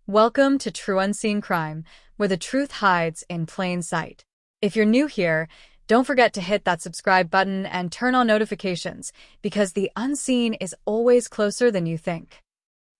Welcome to True Unseen Crime, where the truth hides in plain sight. If you're new here, don't forget to hit that subscribe button and turn on notifications, because the unseen is always closer than you think.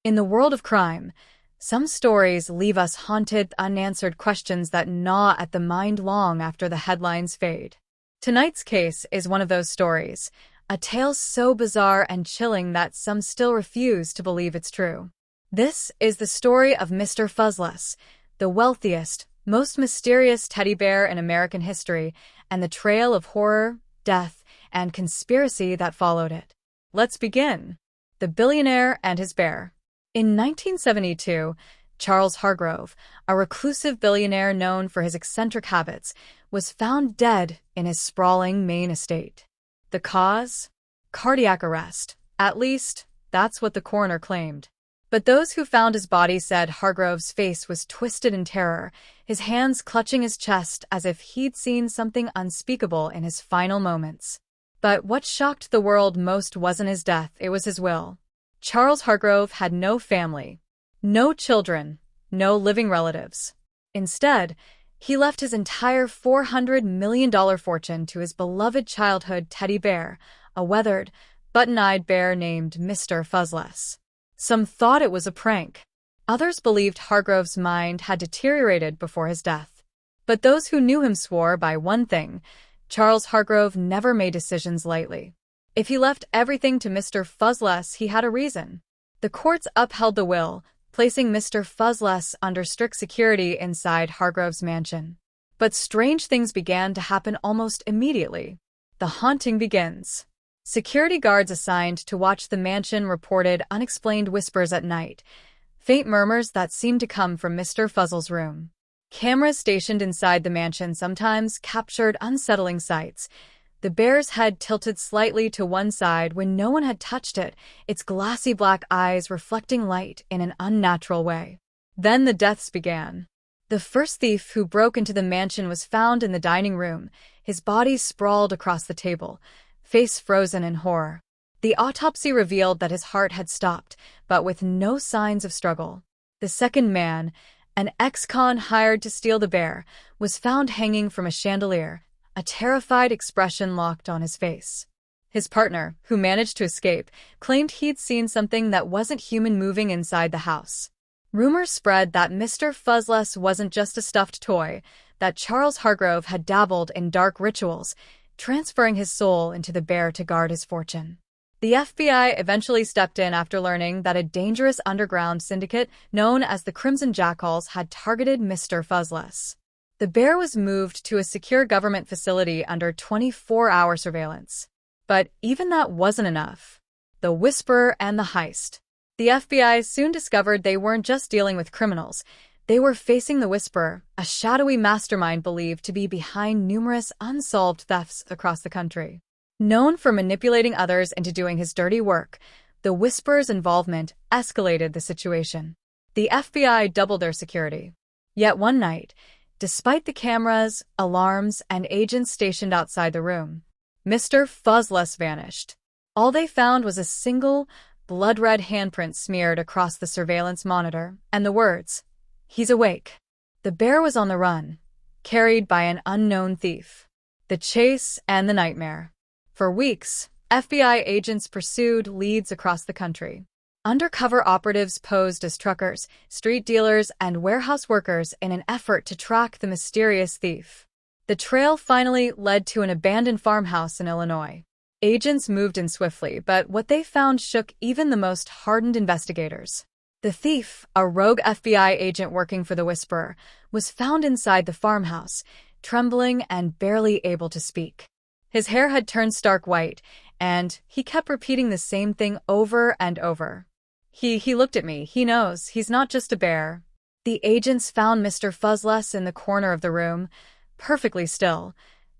In the world of crime, some stories leave us haunted with unanswered questions that gnaw at the mind long after the headlines fade. Tonight's case is one of those stories, a tale so bizarre and chilling that some still refuse to believe it's true. This is the story of Mr. Fuzzles, the wealthiest, most mysterious teddy bear in American history, and the trail of horror, death, and conspiracy that followed it. Let's begin. The billionaire and his bear. In 1972, Charles Hargrove, a reclusive billionaire known for his eccentric habits, was found dead in his sprawling Maine estate. The cause? Cardiac arrest. At least, that's what the coroner claimed. But those who found his body said Hargrove's face was twisted in terror, his hands clutching his chest as if he'd seen something unspeakable in his final moments. But what shocked the world most wasn't his death, it was his will. Charles Hargrove had no family, no children, no living relatives. Instead, he left his entire $400 million fortune to his beloved childhood teddy bear, a weathered, button-eyed bear named Mr. Fuzzles. Some thought it was a prank. Others believed Hargrove's mind had deteriorated before his death. But those who knew him swore by one thing: Charles Hargrove never made decisions lightly. If he left everything to Mr. Fuzzles, he had a reason. The courts upheld the will, placing Mr. Fuzzles under strict security inside Hargrove's mansion. But strange things began to happen almost immediately. The haunting begins. Security guards assigned to watch the mansion reported unexplained whispers at night, faint murmurs that seemed to come from Mr. Fuzzles' room. Cameras stationed inside the mansion sometimes captured unsettling sights. The bear's head tilted slightly to one side when no one had touched it, its glassy black eyes reflecting light in an unnatural way. Then the deaths began. The first thief who broke into the mansion was found in the dining room, his body sprawled across the table, face frozen in horror. The autopsy revealed that his heart had stopped, but with no signs of struggle. The second man, an ex-con hired to steal the bear, was found hanging from a chandelier, a terrified expression locked on his face. His partner, who managed to escape, claimed he'd seen something that wasn't human moving inside the house. Rumors spread that Mr. Fuzzles wasn't just a stuffed toy, that Charles Hargrove had dabbled in dark rituals, transferring his soul into the bear to guard his fortune. The FBI eventually stepped in after learning that a dangerous underground syndicate known as the Crimson Jackals had targeted Mr. Fuzzles. The bear was moved to a secure government facility under 24-hour surveillance. But even that wasn't enough. The Whisperer and the heist. The FBI soon discovered they weren't just dealing with criminals. They were facing the Whisperer, a shadowy mastermind believed to be behind numerous unsolved thefts across the country. Known for manipulating others into doing his dirty work, the Whisperer's involvement escalated the situation. The FBI doubled their security. Yet one night, despite the cameras, alarms, and agents stationed outside the room, Mr. Fuzzles vanished. All they found was a single, blood-red handprint smeared across the surveillance monitor, and the words, "He's awake." The bear was on the run, carried by an unknown thief. The chase and the nightmare. For weeks, FBI agents pursued leads across the country. Undercover operatives posed as truckers, street dealers, and warehouse workers in an effort to track the mysterious thief. The trail finally led to an abandoned farmhouse in Illinois. Agents moved in swiftly, but what they found shook even the most hardened investigators. The thief, a rogue FBI agent working for the Whisperer, was found inside the farmhouse, trembling and barely able to speak. His hair had turned stark white, and he kept repeating the same thing over and over. He looked at me. He knows. He's not just a bear." The agents found Mr. Fuzzles in the corner of the room, perfectly still.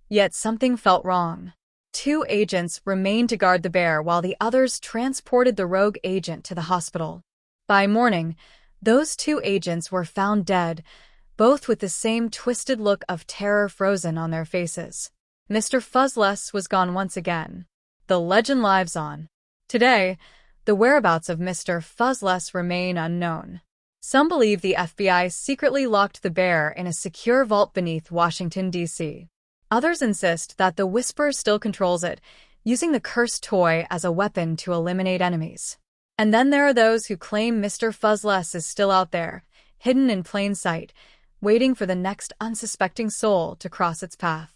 Yet something felt wrong. 2 agents remained to guard the bear while the others transported the rogue agent to the hospital. By morning, those 2 agents were found dead, both with the same twisted look of terror frozen on their faces. Mr. Fuzzles was gone once again. The legend lives on. Today, the whereabouts of Mr. Fuzzles remain unknown. Some believe the FBI secretly locked the bear in a secure vault beneath Washington, D.C. Others insist that the Whisper still controls it, using the cursed toy as a weapon to eliminate enemies. And then there are those who claim Mr. Fuzzles is still out there, hidden in plain sight, waiting for the next unsuspecting soul to cross its path.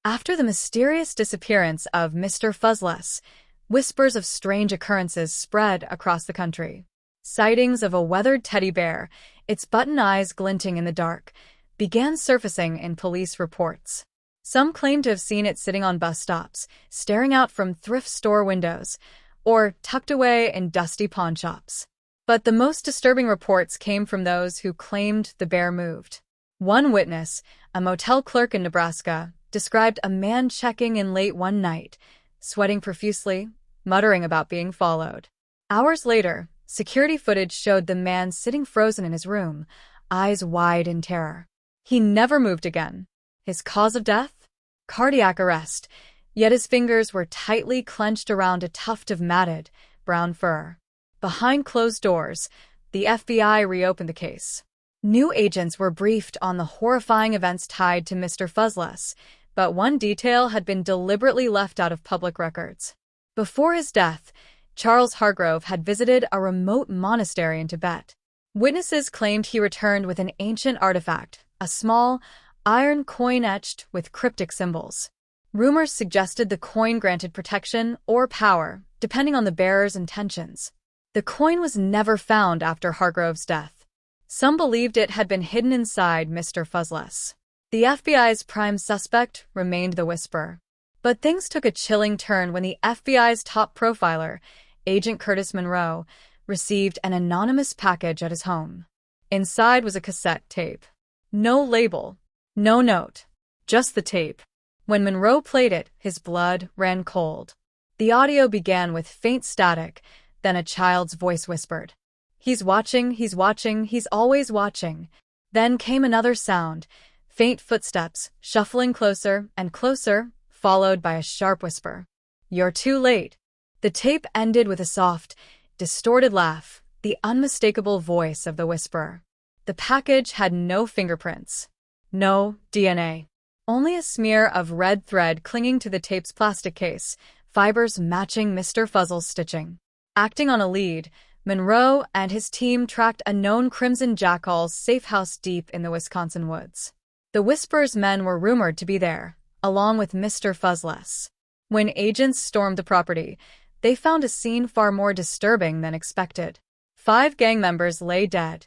After the mysterious disappearance of Mr. Fuzzles, whispers of strange occurrences spread across the country. Sightings of a weathered teddy bear, its button eyes glinting in the dark, began surfacing in police reports. Some claimed to have seen it sitting on bus stops, staring out from thrift store windows, or tucked away in dusty pawn shops. But the most disturbing reports came from those who claimed the bear moved. One witness, a motel clerk in Nebraska, described a man checking in late one night, sweating profusely, muttering about being followed. Hours later, security footage showed the man sitting frozen in his room, eyes wide in terror. He never moved again. His cause of death? Cardiac arrest, yet his fingers were tightly clenched around a tuft of matted, brown fur. Behind closed doors, the FBI reopened the case. New agents were briefed on the horrifying events tied to Mr. Fuzzles, but one detail had been deliberately left out of public records. Before his death, Charles Hargrove had visited a remote monastery in Tibet. Witnesses claimed he returned with an ancient artifact, a small, iron coin etched with cryptic symbols. Rumors suggested the coin granted protection or power, depending on the bearer's intentions. The coin was never found after Hargrove's death. Some believed it had been hidden inside Mr. Fuzzles. The FBI's prime suspect remained the Whisper. But things took a chilling turn when the FBI's top profiler, Agent Curtis Monroe, received an anonymous package at his home. Inside was a cassette tape. No label, no note, just the tape. When Monroe played it, his blood ran cold. The audio began with faint static, then a child's voice whispered, he's watching, he's always watching." Then came another sound, faint footsteps, shuffling closer and closer, followed by a sharp whisper. "You're too late." The tape ended with a soft, distorted laugh, the unmistakable voice of the Whisperer. The package had no fingerprints, no DNA, only a smear of red thread clinging to the tape's plastic case, fibers matching Mr. Fuzzles' stitching. Acting on a lead, Monroe and his team tracked a known Crimson Jackal's safe house deep in the Wisconsin woods. The Whisperer's men were rumored to be there, along with Mr. Fuzzles. When agents stormed the property, they found a scene far more disturbing than expected. 5 gang members lay dead,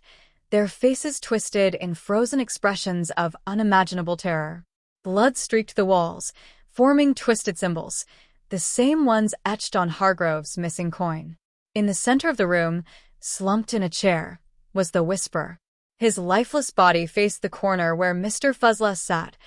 their faces twisted in frozen expressions of unimaginable terror. Blood streaked the walls, forming twisted symbols, the same ones etched on Hargrove's missing coin. In the center of the room, slumped in a chair, was the Whisperer. His lifeless body faced the corner where Mr. Fuzzles sat,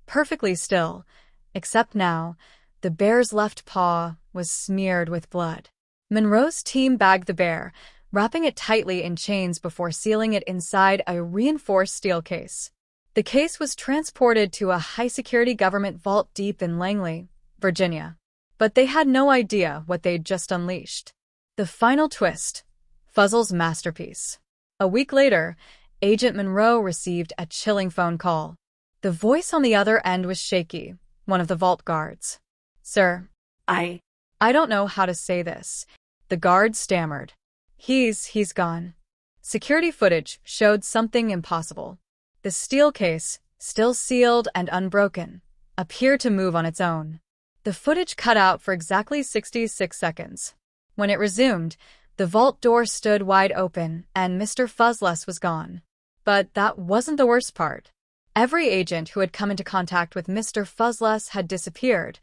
perfectly still, except now, the bear's left paw was smeared with blood. Monroe's team bagged the bear, wrapping it tightly in chains before sealing it inside a reinforced steel case. The case was transported to a high-security government vault deep in Langley, Virginia. But they had no idea what they'd just unleashed. The final twist, Fuzzles' masterpiece. A week later, Agent Monroe received a chilling phone call. The voice on the other end was shaky, one of the vault guards. "Sir, I don't know how to say this," the guard stammered. He's gone." Security footage showed something impossible. The steel case, still sealed and unbroken, appeared to move on its own. The footage cut out for exactly 66 seconds. When it resumed, the vault door stood wide open and Mr. Fuzzles was gone. But that wasn't the worst part. Every agent who had come into contact with Mr. Fuzzles had disappeared.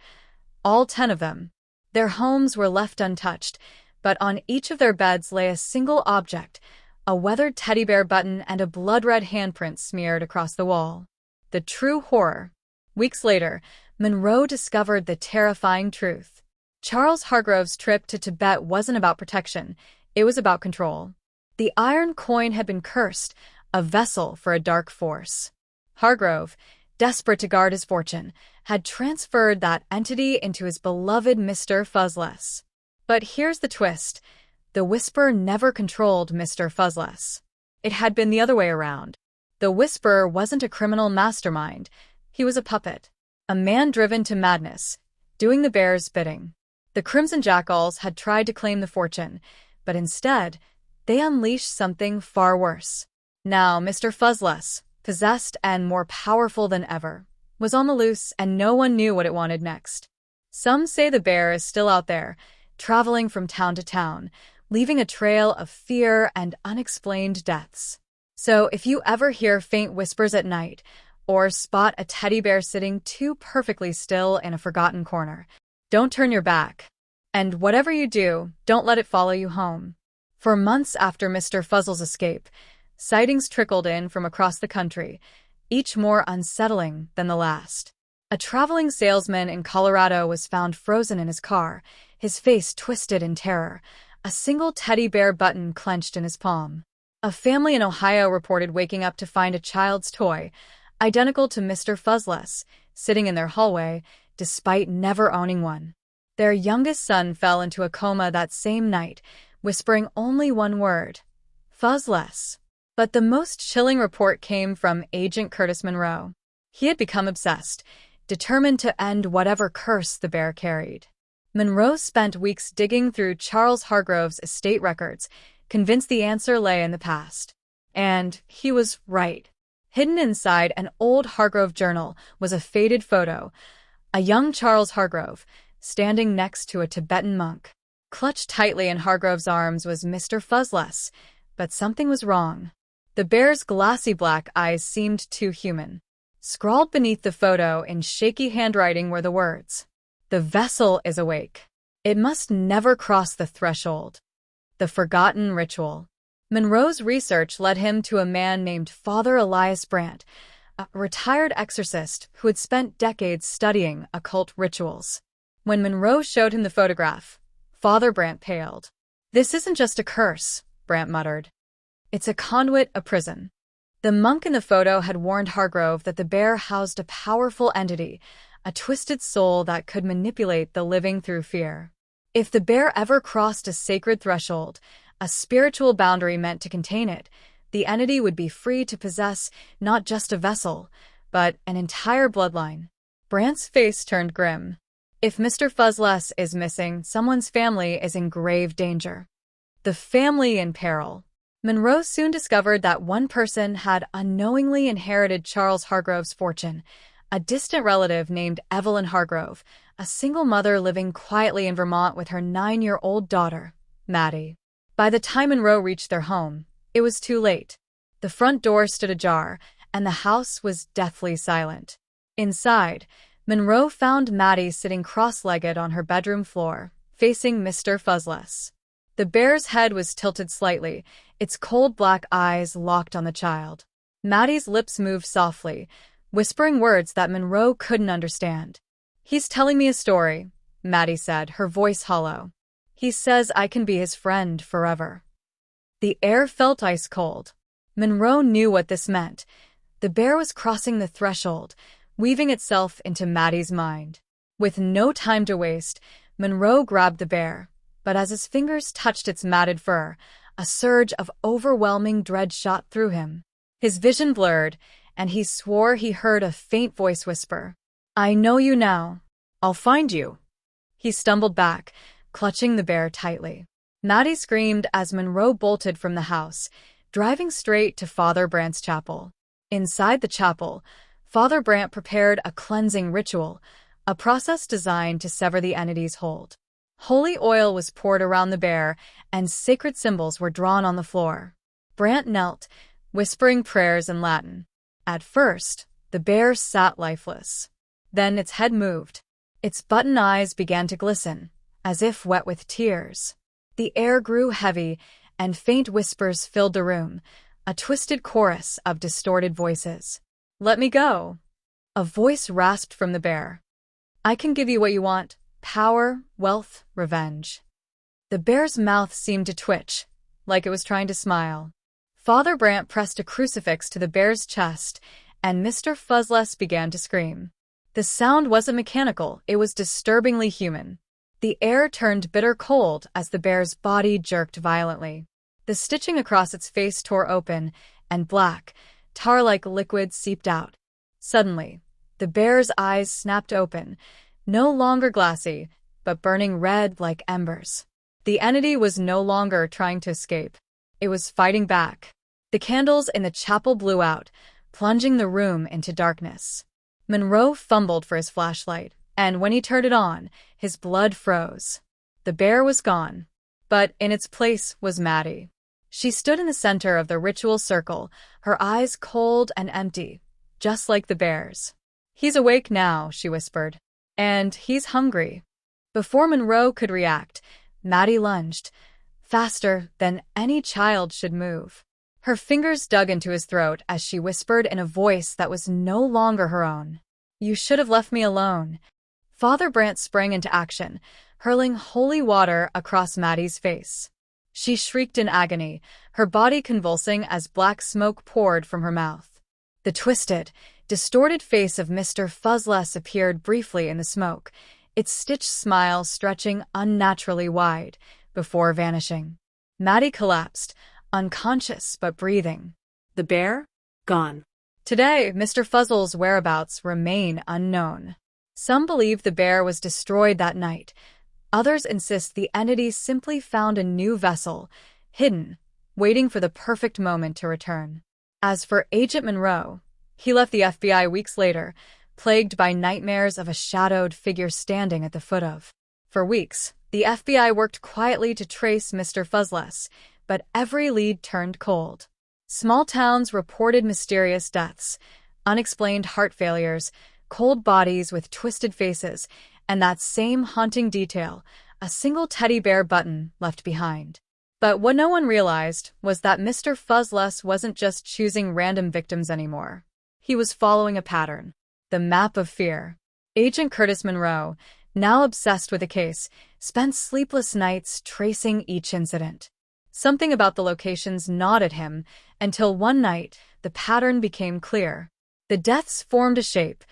All 10 of them. Their homes were left untouched, but on each of their beds lay a single object, a weathered teddy bear button and a blood-red handprint smeared across the wall. The true horror. Weeks later, Monroe discovered the terrifying truth. Charles Hargrove's trip to Tibet wasn't about protection, it was about control. The iron coin had been cursed, a vessel for a dark force. Hargrove, desperate to guard his fortune, had transferred that entity into his beloved Mr. Fuzzles. But here's the twist. The Whisperer never controlled Mr. Fuzzles. It had been the other way around. The Whisperer wasn't a criminal mastermind. He was a puppet. A man driven to madness, doing the bear's bidding. The Crimson Jackals had tried to claim the fortune, but instead, they unleashed something far worse. Now, Mr. Fuzzles, possessed and more powerful than ever, was on the loose, and no one knew what it wanted next. Some say the bear is still out there, traveling from town to town, leaving a trail of fear and unexplained deaths. So if you ever hear faint whispers at night, or spot a teddy bear sitting too perfectly still in a forgotten corner, don't turn your back. And whatever you do, don't let it follow you home. For months after Mr. Fuzzles' escape, sightings trickled in from across the country, each more unsettling than the last. A traveling salesman in Colorado was found frozen in his car, his face twisted in terror, a single teddy bear button clenched in his palm. A family in Ohio reported waking up to find a child's toy, identical to Mr. Fuzzles, sitting in their hallway, despite never owning one. Their youngest son fell into a coma that same night, whispering only one word: Fuzzles. But the most chilling report came from Agent Curtis Monroe. He had become obsessed, determined to end whatever curse the bear carried. Monroe spent weeks digging through Charles Hargrove's estate records, convinced the answer lay in the past. And he was right. Hidden inside an old Hargrove journal was a faded photo, a young Charles Hargrove, standing next to a Tibetan monk. Clutched tightly in Hargrove's arms was Mr. Fuzzles, but something was wrong. The bear's glassy black eyes seemed too human. Scrawled beneath the photo in shaky handwriting were the words: "The vessel is awake. It must never cross the threshold." The forgotten ritual. Monroe's research led him to a man named Father Elias Brandt, a retired exorcist who had spent decades studying occult rituals. When Monroe showed him the photograph, Father Brandt paled. "This isn't just a curse," Brandt muttered. "It's a conduit, a prison." The monk in the photo had warned Hargrove that the bear housed a powerful entity, a twisted soul that could manipulate the living through fear. If the bear ever crossed a sacred threshold, a spiritual boundary meant to contain it, the entity would be free to possess not just a vessel, but an entire bloodline. Brandt's face turned grim. If Mr. Fuzzles is missing, someone's family is in grave danger. The family in peril. Monroe soon discovered that one person had unknowingly inherited Charles Hargrove's fortune, a distant relative named Evelyn Hargrove, a single mother living quietly in Vermont with her 9-year-old daughter, Maddie. By the time Monroe reached their home, it was too late. The front door stood ajar, and the house was deathly silent. Inside, Monroe found Maddie sitting cross-legged on her bedroom floor, facing Mr. Fuzzles. The bear's head was tilted slightly, its cold black eyes locked on the child. Maddie's lips moved softly, whispering words that Monroe couldn't understand. "He's telling me a story," Maddie said, her voice hollow. "He says I can be his friend forever." The air felt ice cold. Monroe knew what this meant. The bear was crossing the threshold, weaving itself into Maddie's mind. With no time to waste, Monroe grabbed the bear, but as his fingers touched its matted fur, a surge of overwhelming dread shot through him. His vision blurred, and he swore he heard a faint voice whisper, "I know you now. I'll find you." He stumbled back, clutching the bear tightly. Maddie screamed as Monroe bolted from the house, driving straight to Father Brandt's chapel. Inside the chapel, Father Brandt prepared a cleansing ritual, a process designed to sever the entity's hold. Holy oil was poured around the bear, and sacred symbols were drawn on the floor. Brandt knelt, whispering prayers in Latin. At first, the bear sat lifeless. Then its head moved. Its button eyes began to glisten, as if wet with tears. The air grew heavy, and faint whispers filled the room, a twisted chorus of distorted voices. "Let me go." A voice rasped from the bear. "I can give you what you want: power, wealth, revenge." The bear's mouth seemed to twitch, like it was trying to smile. Father Brandt pressed a crucifix to the bear's chest, and Mr. Fuzzles began to scream. The sound wasn't mechanical, it was disturbingly human. The air turned bitter cold as the bear's body jerked violently. The stitching across its face tore open, and black, tar-like liquid seeped out. Suddenly, the bear's eyes snapped open, no longer glassy, but burning red like embers. The entity was no longer trying to escape. It was fighting back. The candles in the chapel blew out, plunging the room into darkness. Monroe fumbled for his flashlight, and when he turned it on, his blood froze. The bear was gone, but in its place was Maddie. She stood in the center of the ritual circle, her eyes cold and empty, just like the bear's. "He's awake now," she whispered, "and he's hungry." Before Monroe could react, Maddie lunged, faster than any child should move. Her fingers dug into his throat as she whispered in a voice that was no longer her own. "You should have left me alone." Father Brant sprang into action, hurling holy water across Maddie's face. She shrieked in agony, her body convulsing as black smoke poured from her mouth. The twisted, distorted face of Mr. Fuzzles appeared briefly in the smoke, its stitched smile stretching unnaturally wide, before vanishing. Maddie collapsed, unconscious but breathing. The bear? Gone. Today, Mr. Fuzzles' whereabouts remain unknown. Some believe the bear was destroyed that night. Others insist the entity simply found a new vessel, hidden, waiting for the perfect moment to return. As for Agent Monroe, he left the FBI weeks later, plagued by nightmares of a shadowed figure standing at the foot of. For weeks, the FBI worked quietly to trace Mr. Fuzzles, but every lead turned cold. Small towns reported mysterious deaths, unexplained heart failures, cold bodies with twisted faces, and that same haunting detail, a single teddy bear button left behind. But what no one realized was that Mr. Fuzzles wasn't just choosing random victims anymore. He was following a pattern. The map of fear. Agent Curtis Monroe, now obsessed with the case, spent sleepless nights tracing each incident. Something about the locations gnawed at him, until one night, the pattern became clear. The deaths formed a shape,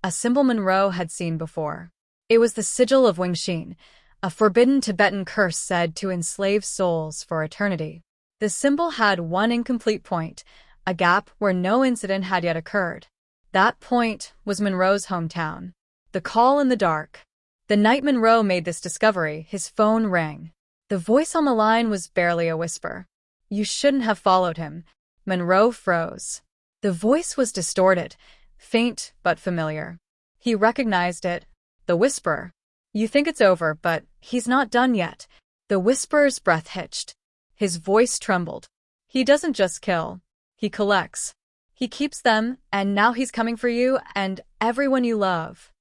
a symbol Monroe had seen before. It was the sigil of Wingxin, a forbidden Tibetan curse said to enslave souls for eternity. The symbol had one incomplete point, a gap where no incident had yet occurred. That point was Monroe's hometown. The call in the dark. The night Monroe made this discovery, his phone rang. The voice on the line was barely a whisper. "You shouldn't have followed him." Monroe froze. The voice was distorted, faint but familiar. He recognized it. The whisperer. "You think it's over, but he's not done yet." The whisperer's breath hitched. His voice trembled. "He doesn't just kill. He collects. He keeps them, and now he's coming for you and everyone you love."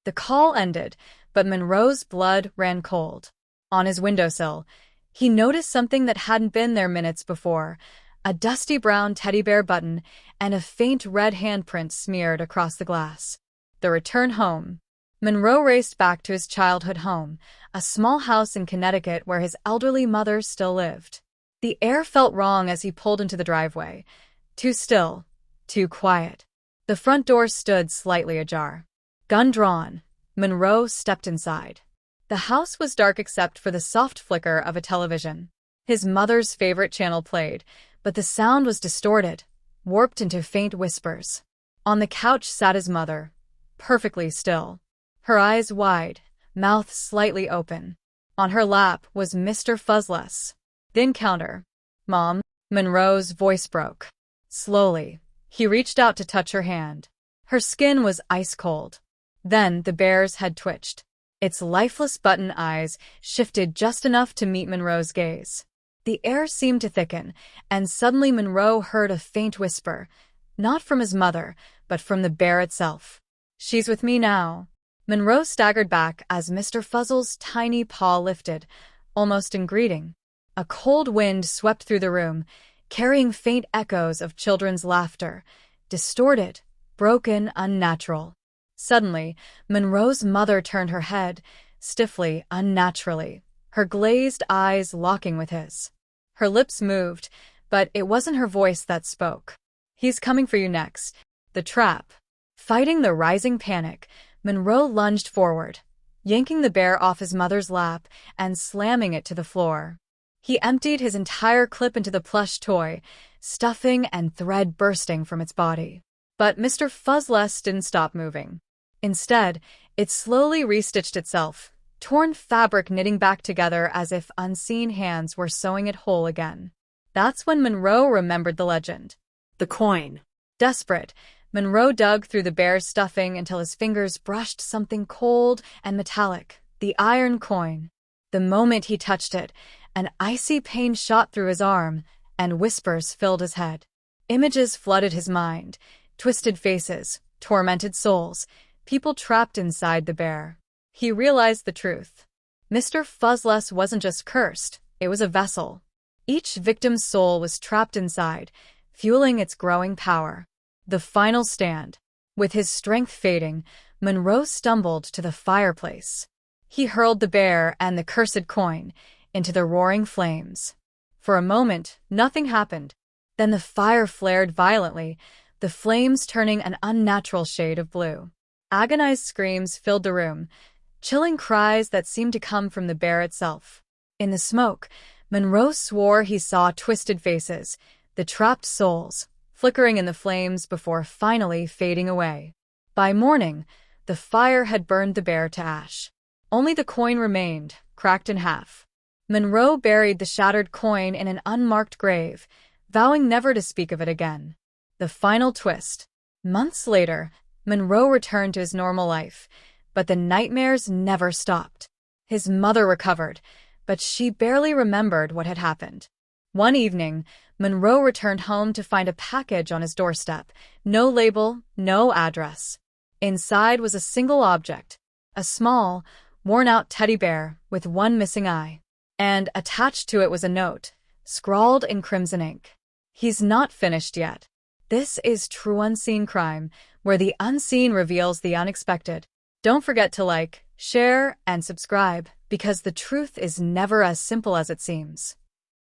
The call ended, but Monroe's blood ran cold. On his windowsill, he noticed something that hadn't been there minutes before, a dusty brown teddy bear button and a faint red handprint smeared across the glass. The return home. Monroe raced back to his childhood home, a small house in Connecticut where his elderly mother still lived. The air felt wrong as he pulled into the driveway. Too still, too quiet. The front door stood slightly ajar. Gun drawn, Monroe stepped inside. The house was dark except for the soft flicker of a television. His mother's favorite channel played, but the sound was distorted, warped into faint whispers. On the couch sat his mother, perfectly still. Her eyes wide, mouth slightly open. On her lap was Mr. Fuzzles. The encounter. "Mom," Monroe's voice broke. Slowly, he reached out to touch her hand. Her skin was ice cold. Then the bear's head twitched. Its lifeless button eyes shifted just enough to meet Monroe's gaze. The air seemed to thicken, and suddenly Monroe heard a faint whisper, not from his mother, but from the bear itself. "She's with me now." Monroe staggered back as Mr. Fuzzles' tiny paw lifted, almost in greeting. A cold wind swept through the room, carrying faint echoes of children's laughter, distorted, broken, unnatural. Suddenly, Monroe's mother turned her head, stiffly, unnaturally, her glazed eyes locking with his. Her lips moved, but it wasn't her voice that spoke. "He's coming for you next." The trap. Fighting the rising panic, Monroe lunged forward, yanking the bear off his mother's lap and slamming it to the floor. He emptied his entire clip into the plush toy, stuffing and thread bursting from its body. But Mr. Fuzzles didn't stop moving. Instead, it slowly restitched itself, torn fabric knitting back together as if unseen hands were sewing it whole again. That's when Monroe remembered the legend. The coin. Desperate, Monroe dug through the bear's stuffing until his fingers brushed something cold and metallic, the iron coin. The moment he touched it, an icy pain shot through his arm, and whispers filled his head. Images flooded his mind, twisted faces, tormented souls, people trapped inside the bear. He realized the truth. Mr. Fuzzles wasn't just cursed, it was a vessel. Each victim's soul was trapped inside, fueling its growing power. The final stand. With his strength fading, Monroe stumbled to the fireplace. He hurled the bear and the cursed coin into the roaring flames. For a moment, nothing happened. Then the fire flared violently, the flames turning an unnatural shade of blue. Agonized screams filled the room, chilling cries that seemed to come from the bear itself. In the smoke, Monroe swore he saw twisted faces, the trapped souls, flickering in the flames before finally fading away. By morning, the fire had burned the bear to ash. Only the coin remained, cracked in half. Monroe buried the shattered coin in an unmarked grave, vowing never to speak of it again. The final twist. Months later, Monroe returned to his normal life, but the nightmares never stopped. His mother recovered, but she barely remembered what had happened. One evening, Monroe returned home to find a package on his doorstep. No label, no address. Inside was a single object, a small, worn-out teddy bear with one missing eye. And attached to it was a note, scrawled in crimson ink. "He's not finished yet." This is True Unseen Crime, where the unseen reveals the unexpected. Don't forget to like, share, and subscribe, because the truth is never as simple as it seems.